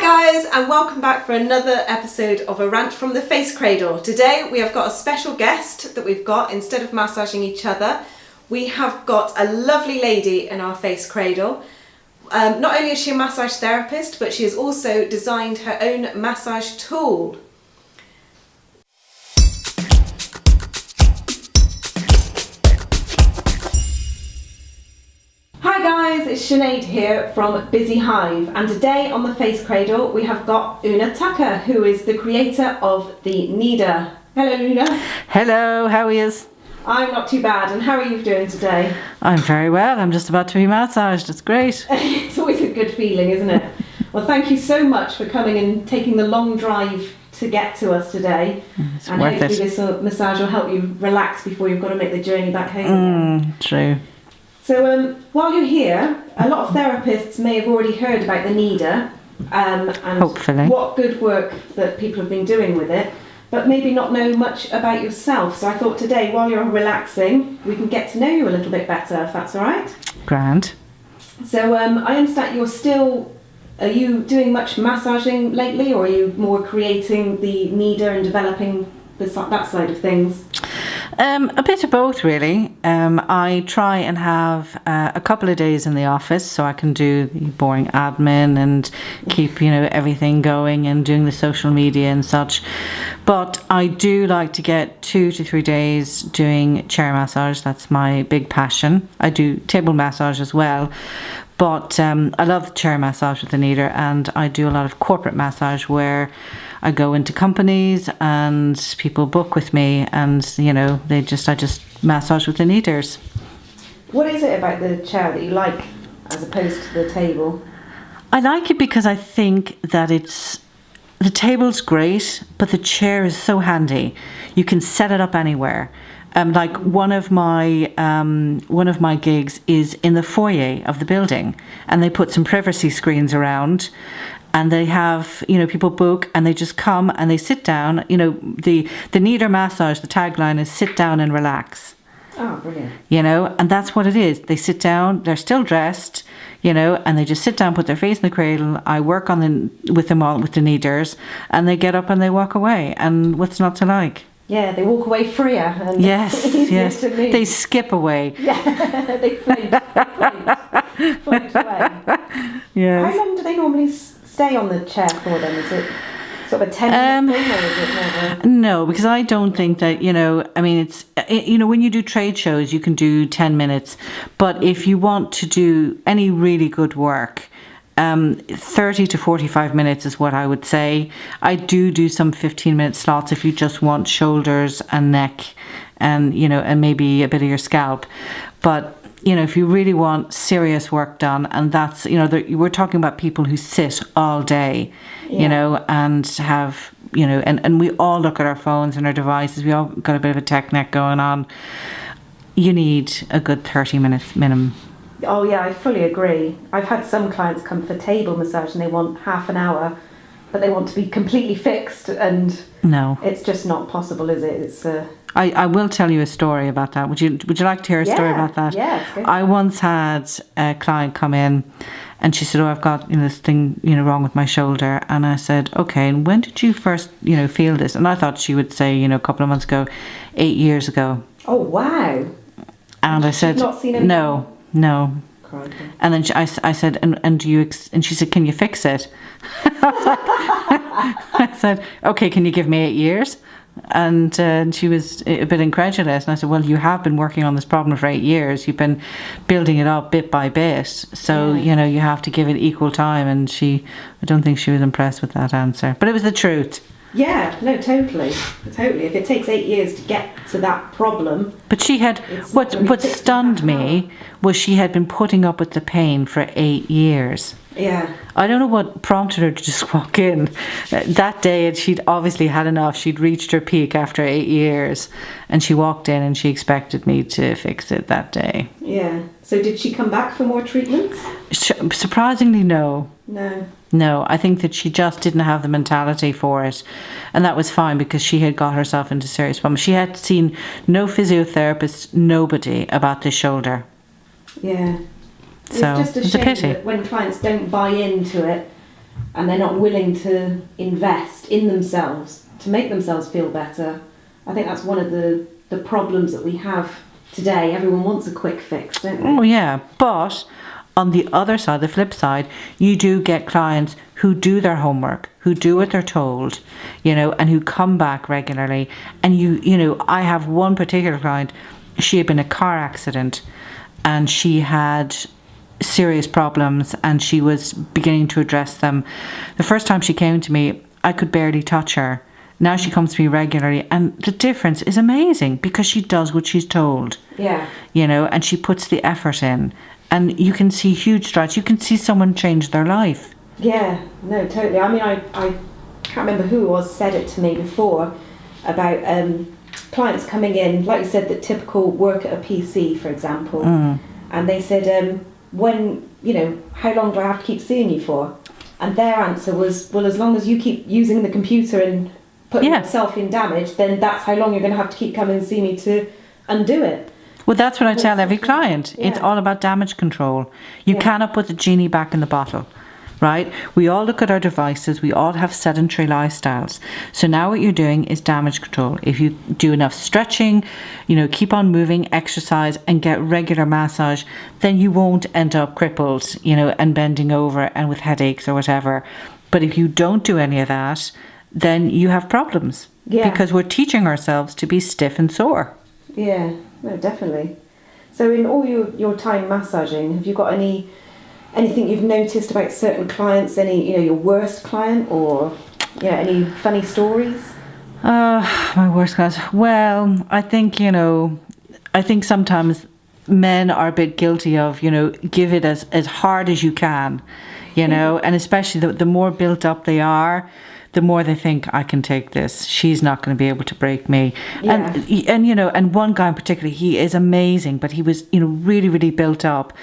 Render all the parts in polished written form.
Hi guys, and welcome back for another episode of a rant from the Face Cradle. Today we have got a special guest that we've got. Instead of massaging each other, we have got a lovely lady in our Face Cradle. Not only is she a massage therapist, but she has also designed her own massage tool. Hi guys, it's Sinead here from BusyHive, and today on the Face Cradle we have got Una Tucker, who is the creator of the Kneader. Hello Una. Hello, how are you? I'm not too bad, and how are you doing today? I'm very well, I'm just about to be massaged, it's great. It's always a good feeling, isn't it? Well, thank you so much for coming and taking the long drive to get to us today. It's and worth hopefully it. this massage will help you relax before you've got to make the journey back home again. True. So while you're here, a lot of therapists may have already heard about the Kneader and Hopefully. what good work that people have been doing with it, but maybe not know much about yourself. So I thought today, while you're relaxing, we can get to know you a little bit better, if that's all right. Grand. So I understand are you doing much massaging lately, or are you more creating the Kneader and developing that side of things? A bit of both, really. I try and have a couple of days in the office so I can do the boring admin and keep, everything going and doing the social media and such. But I do like to get 2 to 3 days doing chair massage. That's my big passion. I do table massage as well. But I love chair massage with the Kneader, and I do a lot of corporate massage where I go into companies and people book with me, and I just massage with the Kneaders. What is it about the chair that you like as opposed to the table? I like it because I think that the table's great, but the chair is so handy. You can set it up anywhere. Like one of my gigs is in the foyer of the building, and they put some privacy screens around, and they have people book and they just come and they sit down. The Kneader massage, the tagline is "sit down and relax." Oh, brilliant! And that's what it is. They sit down, they're still dressed, and they just sit down, put their face in the cradle. I work with them all with the Kneaders, and they get up and they walk away. And what's not to like? Yeah, they walk away freer. And yes. To move. They skip away. Yeah, they float away. Yes. How long do they normally stay on the chair for then? Is it sort of a 10-minute thing, or is it more? No, because I don't think that, it's, when you do trade shows, you can do 10 minutes. But if you want to do any really good work, 30 to 45 minutes is what I would say. I do some 15-minute slots if you just want shoulders and neck and, and maybe a bit of your scalp. But, if you really want serious work done, and that's, we're talking about people who sit all day, and have, and we all look at our phones and our devices. We all got a bit of a tech neck going on. You need a good 30 minutes minimum. Oh yeah, I fully agree. I've had some clients come for table massage and they want half an hour, but they want to be completely fixed, and no, it's just not possible, is it? It's I will tell you a story about that. Would you like to hear a story about that? Yeah, it's good. I once had a client come in and she said, I've got this thing wrong with my shoulder. And I said, okay, and when did you first feel this? And I thought she would say a couple of months ago, 8 years ago. Oh wow. And I said, not seen anything? No. Crikey. And then I said, and do you? And she said, can you fix it? I said, okay, can you give me 8 years? And she was a bit incredulous. And I said, well, you have been working on this problem for 8 years. You've been building it up bit by bit. So, you have to give it equal time. And I don't think she was impressed with that answer. But it was the truth. Yeah, no, totally. If it takes 8 years to get to that problem. But she had, what stunned me was she had been putting up with the pain for 8 years. Yeah. I don't know what prompted her to just walk in. That day, she'd obviously had enough. She'd reached her peak after 8 years. And she walked in and she expected me to fix it that day. Yeah. So did she come back for more treatments? Surprisingly, no. No, I think that she just didn't have the mentality for it. And that was fine because she had got herself into serious problems. She had seen no physiotherapist, nobody about this shoulder. Yeah. So it's just a it's a shame pity. that when clients don't buy into it and they're not willing to invest in themselves to make themselves feel better. I think that's one of the problems that we have today. Everyone wants a quick fix, don't they? Oh yeah, but on the other side, the flip side, you do get clients who do their homework, who do what they're told, you know, and who come back regularly. And you know, I have one particular client, she had been in a car accident and she had serious problems and she was beginning to address them. The first time she came to me, I could barely touch her. Now she comes to me regularly and the difference is amazing because she does what she's told. Yeah. You know, and she puts the effort in. And you can see huge strides. You can see someone change their life. Yeah, no, totally. I mean, I can't remember who it was said it to me before about clients coming in, like you said, that typical work at a PC, for example. And they said, when, you know, how long do I have to keep seeing you for? And their answer was, well, as long as you keep using the computer and putting yourself in damage, then that's how long you're going to have to keep coming and see me to undo it. Well, that's what I tell every client. Yeah. It's all about damage control. You cannot put the genie back in the bottle, right? We all look at our devices. We all have sedentary lifestyles. So now what you're doing is damage control. If you do enough stretching, you know, keep on moving, exercise, and get regular massage, then you won't end up crippled, you know, and bending over and with headaches or whatever. But if you don't do any of that, then you have problems. Yeah. Because we're teaching ourselves to be stiff and sore. Yeah, no, definitely. So in all your time massaging, have you got anything you've noticed about certain clients, any, you know, your worst client or, yeah, any funny stories? My worst clients. Well, I think, you know, sometimes men are a bit guilty of, you know, give it as hard as you can, you know, and especially the more built up they are, the more they think, I can take this. She's not going to be able to break me. Yeah. And you know, and one guy in particular, he is amazing, but he was, you know, really, really built up.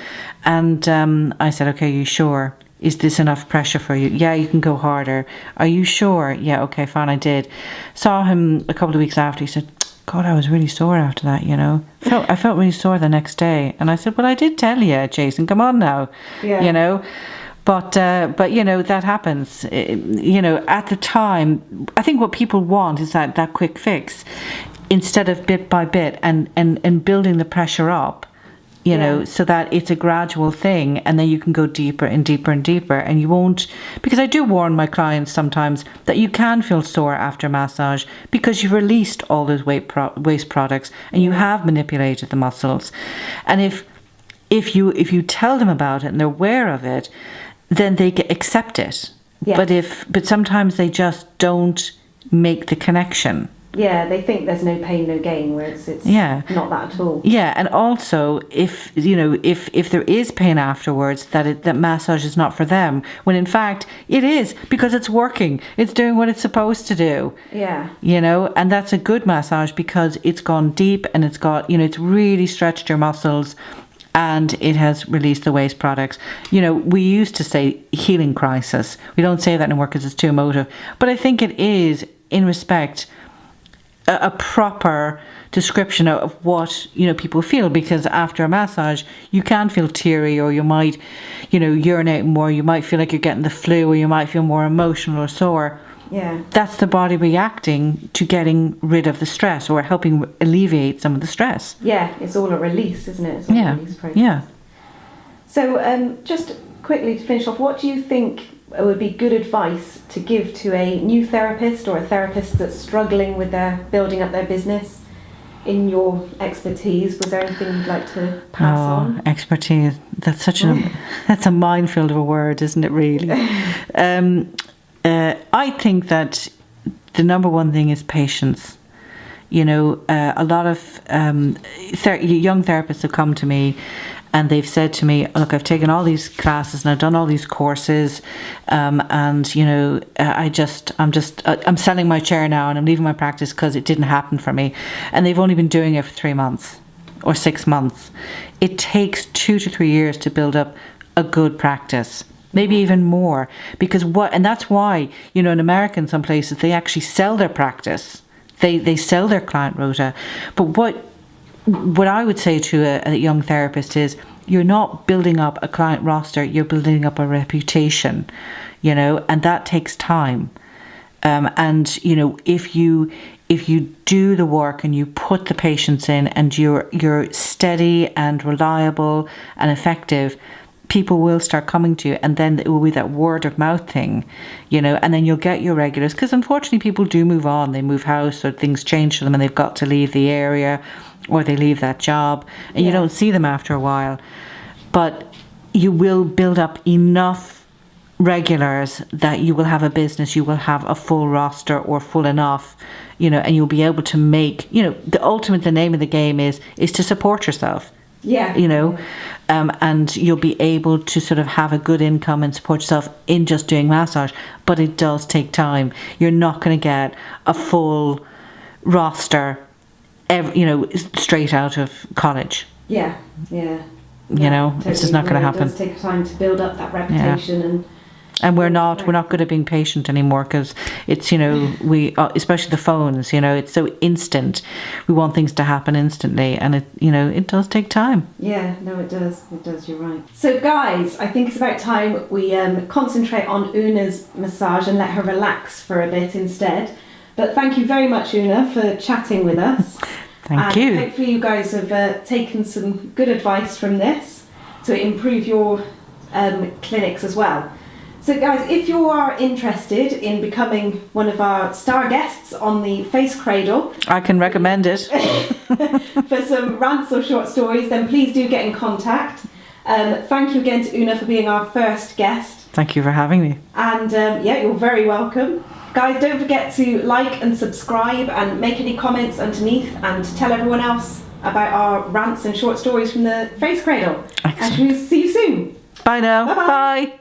And I said, okay, you sure? Is this enough pressure for you? Yeah, you can go harder. Are you sure? Yeah, okay, fine, I did. Saw him a couple of weeks after. He said, God, I was really sore after that, you know. I felt really sore the next day. And I said, well, I did tell you, Jason, come on now. Yeah. You know. But you know, that happens. You know, at the time, I think what people want is that quick fix instead of bit by bit and building the pressure up, you know, so that it's a gradual thing and then you can go deeper and deeper and deeper and you won't, because I do warn my clients sometimes that you can feel sore after massage because you've released all those waste products and you have manipulated the muscles. And if you tell them about it and they're aware of it, then they accept it. Yes. But sometimes they just don't make the connection. Yeah, they think there's no pain, no gain, whereas it's not that at all. Yeah, and also if you know if there is pain afterwards, that massage is not for them. When in fact it is, because it's working. It's doing what it's supposed to do. Yeah. You know, and that's a good massage because it's gone deep and it's got, you know, it's really stretched your muscles. And it has released the waste products. You know, we used to say healing crisis. We don't say that anymore because it's too emotive. But I think it is, in respect, a proper description of what, you know, people feel. Because after a massage, you can feel teary, or you might, you know, urinate more. You might feel like you're getting the flu, or you might feel more emotional or sore. Yeah. That's the body reacting to getting rid of the stress or helping alleviate some of the stress. Yeah, it's all a release, isn't it? It's all a release process. Yeah. So just quickly to finish off, what do you think would be good advice to give to a new therapist or a therapist that's struggling with building up their business? In your expertise, was there anything you'd like to pass on? Expertise. That's that's a minefield of a word, isn't it, really? I think that the number one thing is patience. You know, a lot of young therapists have come to me and they've said to me, look, I've taken all these classes and I've done all these courses, and you know, I'm selling my chair now and I'm leaving my practice because it didn't happen for me. And they've only been doing it for 3 months or 6 months. It takes 2 to 3 years to build up a good practice. Maybe even more, because and that's why, you know, in America, in some places, they actually sell their practice. They sell their client rota. But what I would say to a young therapist is, you're not building up a client roster, you're building up a reputation. you know, and that takes time. And you know, if you do the work and you put the patience in, and you're steady and reliable and effective, people will start coming to you, and then it will be that word of mouth thing, you know, and then you'll get your regulars, because unfortunately people do move on, they move house or things change for them and they've got to leave the area or they leave that job, and you don't see them after a while. But you will build up enough regulars that you will have a business, you will have a full roster or full enough, you know, and you'll be able to make, you know, the name of the game is to support yourself. Yeah. You know, and you'll be able to sort of have a good income and support yourself in just doing massage. But it does take time. You're not going to get a full roster, you know, straight out of college. Yeah, yeah. You know, it's just not going to happen. It does take time to build up that reputation, and we're not good at being patient anymore, because it's, you know, we especially the phones, you know, it's so instant. We want things to happen instantly, and it, you know, it does take time. Yeah, no, it does. It does. You're right. So, guys, I think it's about time we concentrate on Una's massage and let her relax for a bit instead. But thank you very much, Una, for chatting with us. Thank you. Hopefully, you guys have taken some good advice from this to improve your clinics as well. So guys, if you are interested in becoming one of our star guests on the Face Cradle, I can recommend it. for some rants or short stories, then please do get in contact. Thank you again to Una for being our first guest. Thank you for having me. And yeah, you're very welcome. Guys, don't forget to like and subscribe and make any comments underneath, and tell everyone else about our rants and short stories from the Face Cradle. Excellent. And we'll see you soon. Bye now. Bye-bye. Bye.